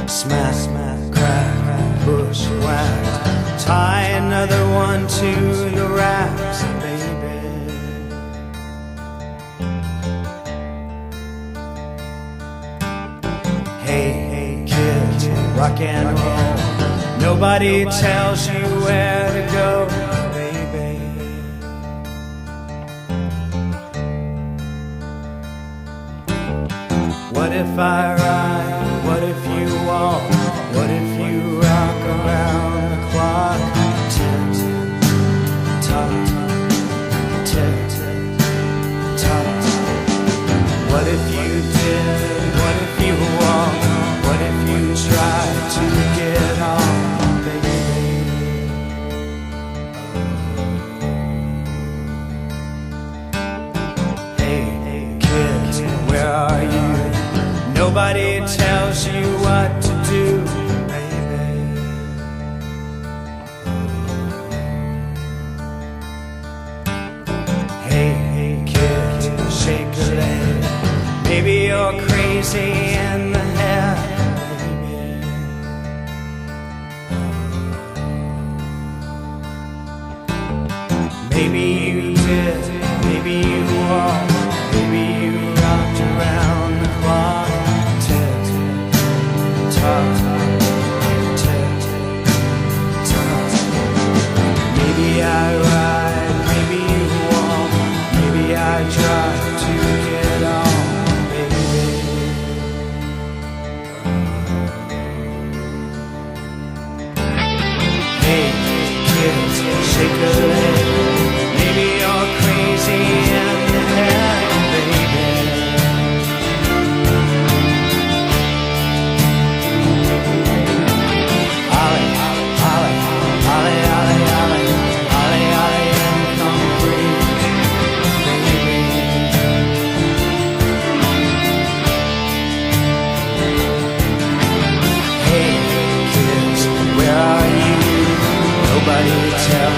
Smack, smack, crack, push, whack. Tie another one to the racks, baby. Hey, hey, kids, rock and roll. Nobody tells you where to go, baby. What if I ride? What if you walk? What if you rock around the clock? Tick, tock, tick, tock. What if you did? What if you walked? What if you tried to get on, baby? Hey, kids, where are you? Nobody tells you what to do, baby. Hey, hey, kid, shake a leg. Maybe you're crazy in the head, baby. Maybe you did, maybe you walked, maybe you rocked around the clock. Maybe I ride, maybe you walk, maybe I try to get on, baby.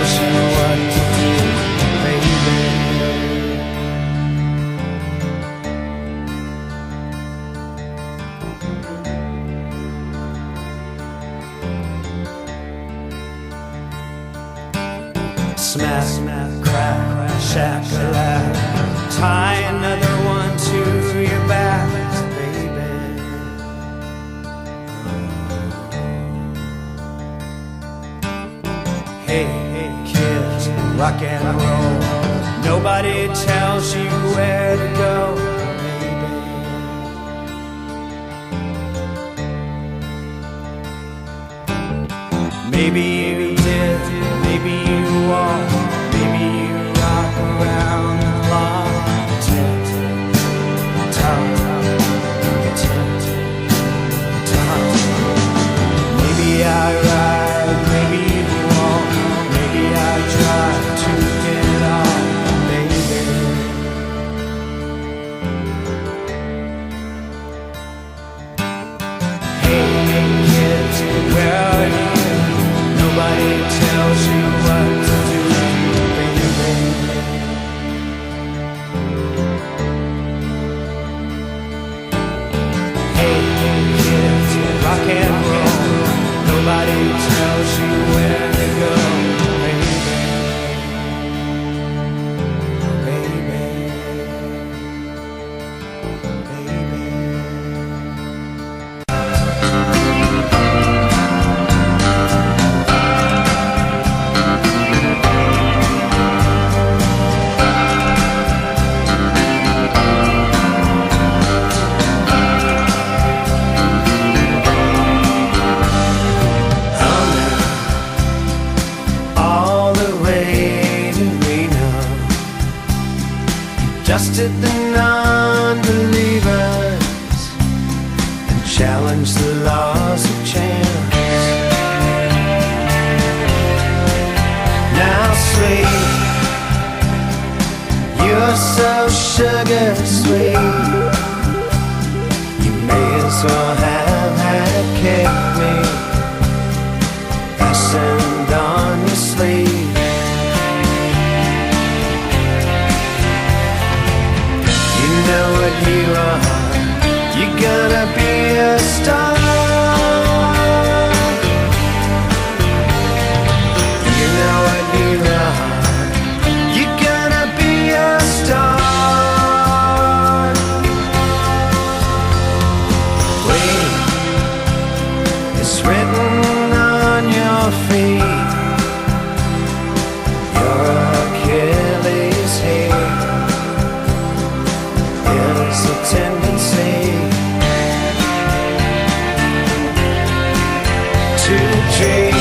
tells you what to do, baby. Smack, crack, shack-a-lack, tie another one to your back, baby. Hey, kids, rock and roll. Nobody tells you where to go, baby. Maybe you did, maybe you won't. Maybe you rock around the clock. Tick, tock, tick, tock. Maybe I ride, maybe you won't. Maybe I try to get it on, baby. Hey, kids, where are you? Nobody tells you what to do, baby. Hey, kids, rock and roll. Nobody tells you where to go, baby. Baby. Baby. Dusted the non-believers and challenged the laws of chance. Now sweet, you're so sugar sweet. You may as well have had kicked me, fastened on your sleeve. You know what you are, you gotta be a star. You know what you are, you gotta be a star. Wait, it's written on your feet, your Achilles heel. There's a tendency to dream.